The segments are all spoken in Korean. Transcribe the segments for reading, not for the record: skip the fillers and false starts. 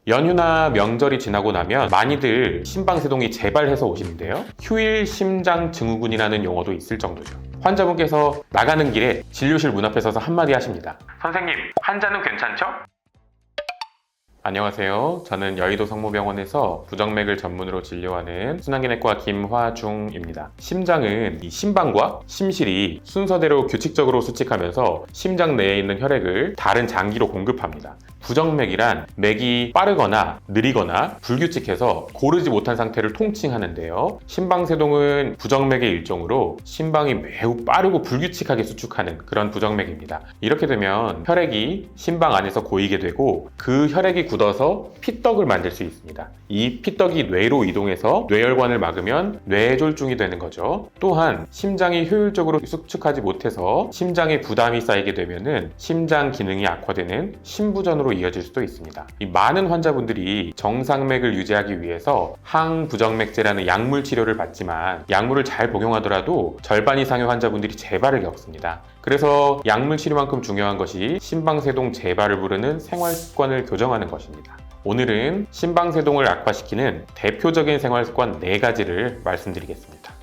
연휴나 명절이 지나고 나면 많이들 심방세동이 재발해서 오시는데요. 휴일 심장 증후군이라는 용어도 있을 정도죠. 환자분께서 나가는 길에 진료실 문 앞에 서서 한마디 하십니다. 선생님, 환자는 괜찮죠? 안녕하세요. 저는 여의도 성모병원에서 부정맥을 전문으로 진료하는 순환기내과 김화중입니다. 심장은 이 심방과 심실이 순서대로 규칙적으로 수칙하면서 심장 내에 있는 혈액을 다른 장기로 공급합니다. 부정맥이란 맥이 빠르거나 느리거나 불규칙해서 고르지 못한 상태를 통칭하는데요. 심방세동은 부정맥의 일종으로 심방이 매우 빠르고 불규칙하게 수축하는 그런 부정맥입니다. 이렇게 되면 혈액이 심방 안에서 고이게 되고 그 혈액이 굳어서 피떡을 만들 수 있습니다. 이 피떡이 뇌로 이동해서 뇌혈관을 막으면 뇌졸중이 되는 거죠. 또한 심장이 효율적으로 수축하지 못해서 심장에 부담이 쌓이게 되면은 심장 기능이 악화되는 심부전으로 이어질 수도 있습니다. 이 많은 환자분들이 정상맥을 유지하기 위해서 항부정맥제라는 약물 치료를 받지만 약물을 잘 복용하더라도 절반 이상의 환자분들이 재발을 겪습니다. 그래서 약물 치료만큼 중요한 것이 심방세동 재발을 부르는 생활습관을 교정하는 것입니다. 오늘은 심방세동을 악화시키는 대표적인 생활습관 4가지를 말씀드리겠습니다.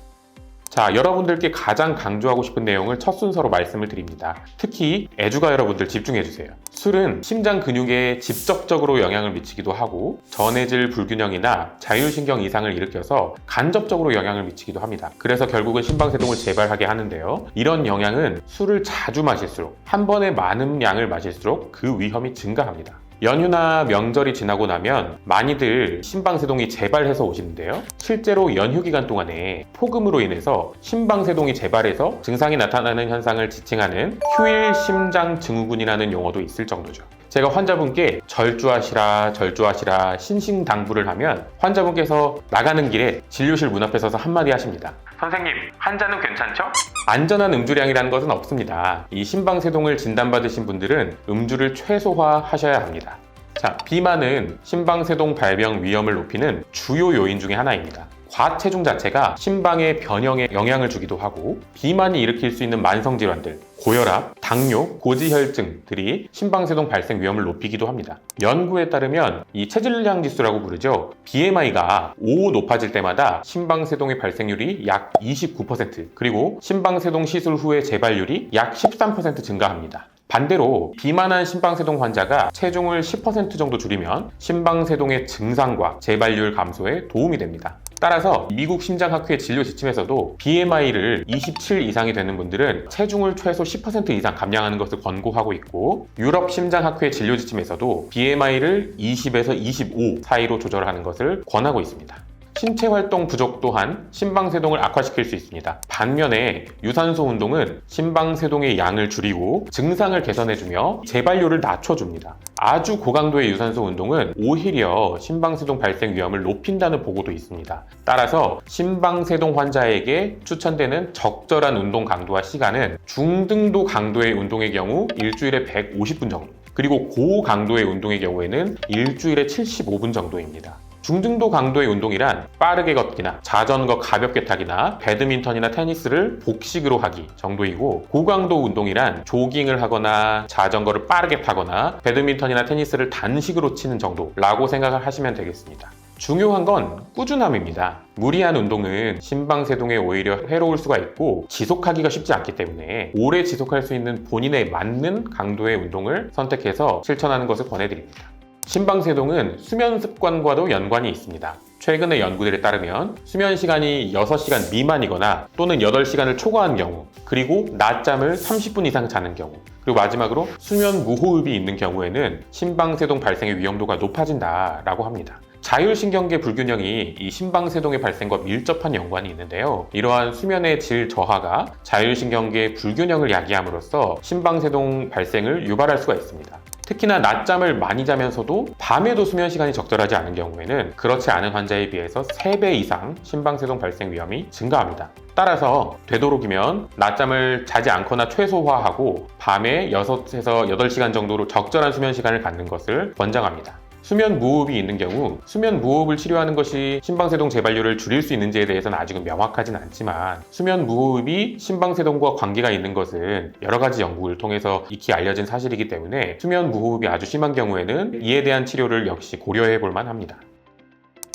자, 여러분들께 가장 강조하고 싶은 내용을 첫 순서로 말씀을 드립니다. 특히 애주가 여러분들 집중해주세요. 술은 심장 근육에 직접적으로 영향을 미치기도 하고 전해질 불균형이나 자율신경 이상을 일으켜서 간접적으로 영향을 미치기도 합니다. 그래서 결국은 심방세동을 재발하게 하는데요. 이런 영향은 술을 자주 마실수록, 한 번에 많은 양을 마실수록 그 위험이 증가합니다. 연휴나 명절이 지나고 나면 많이들 심방세동이 재발해서 오시는데요. 실제로 연휴 기간 동안에 폭음으로 인해서 심방세동이 재발해서 증상이 나타나는 현상을 지칭하는 휴일 심장 증후군이라는 용어도 있을 정도죠. 제가 환자분께 절주하시라 신신당부를 하면 환자분께서 나가는 길에 진료실 문 앞에 서서 한마디 하십니다. 선생님, 환자는 괜찮죠? 안전한 음주량이라는 것은 없습니다. 이 심방세동을 진단받으신 분들은 음주를 최소화하셔야 합니다. 자, 비만은 심방세동 발병 위험을 높이는 주요 요인 중에 하나입니다. 과체중 자체가 심방의 변형에 영향을 주기도 하고 비만이 일으킬 수 있는 만성질환들, 고혈압, 당뇨, 고지혈증들이 심방세동 발생 위험을 높이기도 합니다. 연구에 따르면 이 체질량 지수라고 부르죠. BMI가 5 높아질 때마다 심방세동의 발생률이 약 29%, 그리고 심방세동 시술 후의 재발률이 약 13% 증가합니다. 반대로 비만한 심방세동 환자가 체중을 10% 정도 줄이면 심방세동의 증상과 재발률 감소에 도움이 됩니다. 따라서 미국 심장학회 진료 지침에서도 BMI를 27 이상이 되는 분들은 체중을 최소 10% 이상 감량하는 것을 권고하고 있고, 유럽 심장학회 진료 지침에서도 BMI를 20에서 25 사이로 조절하는 것을 권하고 있습니다. 신체 활동 부족 또한 심방세동을 악화시킬 수 있습니다. 반면에 유산소 운동은 심방세동의 양을 줄이고 증상을 개선해주며 재발률을 낮춰줍니다. 아주 고강도의 유산소 운동은 오히려 심방세동 발생 위험을 높인다는 보고도 있습니다. 따라서 심방세동 환자에게 추천되는 적절한 운동 강도와 시간은 중등도 강도의 운동의 경우 일주일에 150분 정도, 그리고 고강도의 운동의 경우에는 일주일에 75분 정도입니다. 중등도 강도의 운동이란 빠르게 걷기나 자전거 가볍게 타기나 배드민턴이나 테니스를 복식으로 하기 정도이고, 고강도 운동이란 조깅을 하거나 자전거를 빠르게 타거나 배드민턴이나 테니스를 단식으로 치는 정도라고 생각을 하시면 되겠습니다. 중요한 건 꾸준함입니다. 무리한 운동은 심방세동에 오히려 해로울 수가 있고 지속하기가 쉽지 않기 때문에 오래 지속할 수 있는 본인에 맞는 강도의 운동을 선택해서 실천하는 것을 권해드립니다. 심방세동은 수면 습관과도 연관이 있습니다. 최근의 연구들에 따르면 수면 시간이 6시간 미만이거나 또는 8시간을 초과한 경우, 그리고 낮잠을 30분 이상 자는 경우, 그리고 마지막으로 수면 무호흡이 있는 경우에는 심방세동 발생의 위험도가 높아진다라고 합니다. 자율신경계 불균형이 이 심방세동의 발생과 밀접한 연관이 있는데요. 이러한 수면의 질 저하가 자율신경계 불균형을 야기함으로써 심방세동 발생을 유발할 수가 있습니다. 특히나 낮잠을 많이 자면서도 밤에도 수면 시간이 적절하지 않은 경우에는 그렇지 않은 환자에 비해서 3배 이상 심방세동 발생 위험이 증가합니다. 따라서 되도록이면 낮잠을 자지 않거나 최소화하고 밤에 6에서 8시간 정도로 적절한 수면 시간을 갖는 것을 권장합니다. 수면 무호흡이 있는 경우 수면 무호흡을 치료하는 것이 심방세동 재발률을 줄일 수 있는지에 대해서는 아직은 명확하진 않지만 수면 무호흡이 심방세동과 관계가 있는 것은 여러 가지 연구를 통해서 익히 알려진 사실이기 때문에 수면 무호흡이 아주 심한 경우에는 이에 대한 치료를 역시 고려해 볼 만합니다.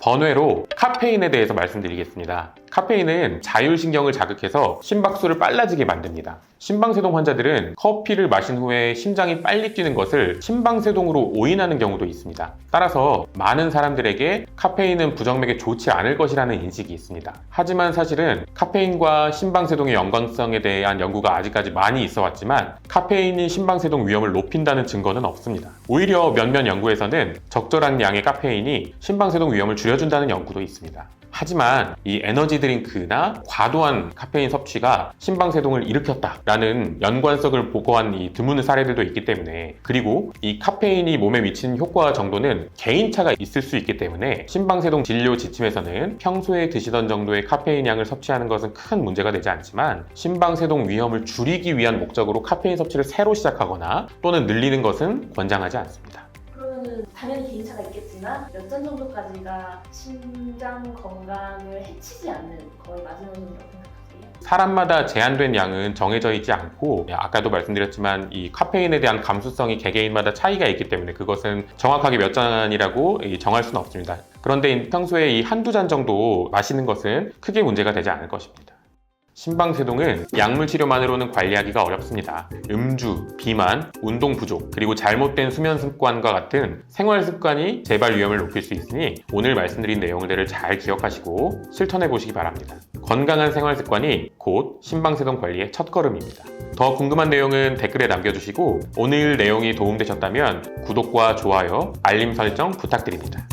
번외로 카페인에 대해서 말씀드리겠습니다. 카페인은 자율신경을 자극해서 심박수를 빨라지게 만듭니다. 심방세동 환자들은 커피를 마신 후에 심장이 빨리 뛰는 것을 심방세동으로 오인하는 경우도 있습니다. 따라서 많은 사람들에게 카페인은 부정맥에 좋지 않을 것이라는 인식이 있습니다. 하지만 사실은 카페인과 심방세동의 연관성에 대한 연구가 아직까지 많이 있어 왔지만 카페인이 심방세동 위험을 높인다는 증거는 없습니다. 오히려 몇몇 연구에서는 적절한 양의 카페인이 심방세동 위험을 줄여준다는 연구도 있습니다. 하지만 이 에너지 드링크나 과도한 카페인 섭취가 심방세동을 일으켰다라는 연관성을 보고한 이 드문 사례들도 있기 때문에, 그리고 이 카페인이 몸에 미치는 효과 정도는 개인차가 있을 수 있기 때문에 심방세동 진료 지침에서는 평소에 드시던 정도의 카페인 양을 섭취하는 것은 큰 문제가 되지 않지만 심방세동 위험을 줄이기 위한 목적으로 카페인 섭취를 새로 시작하거나 또는 늘리는 것은 권장하지 않습니다. 그러면은 당연히 개인차가 있겠지만 몇 잔 정도까지가 심장 건강을 해치지 않는 거의 마지노선이라고 생각하세요? 사람마다 제한된 양은 정해져 있지 않고, 아까도 말씀드렸지만 이 카페인에 대한 감수성이 개개인마다 차이가 있기 때문에 그것은 정확하게 몇 잔이라고 정할 수는 없습니다. 그런데 평소에 이 한두 잔 정도 마시는 것은 크게 문제가 되지 않을 것입니다. 심방세동은 약물 치료만으로는 관리하기가 어렵습니다. 음주, 비만, 운동 부족, 그리고 잘못된 수면 습관과 같은 생활 습관이 재발 위험을 높일 수 있으니 오늘 말씀드린 내용들을 잘 기억하시고 실천해 보시기 바랍니다. 건강한 생활 습관이 곧 심방세동 관리의 첫걸음입니다. 더 궁금한 내용은 댓글에 남겨주시고 오늘 내용이 도움되셨다면 구독과 좋아요, 알림 설정 부탁드립니다.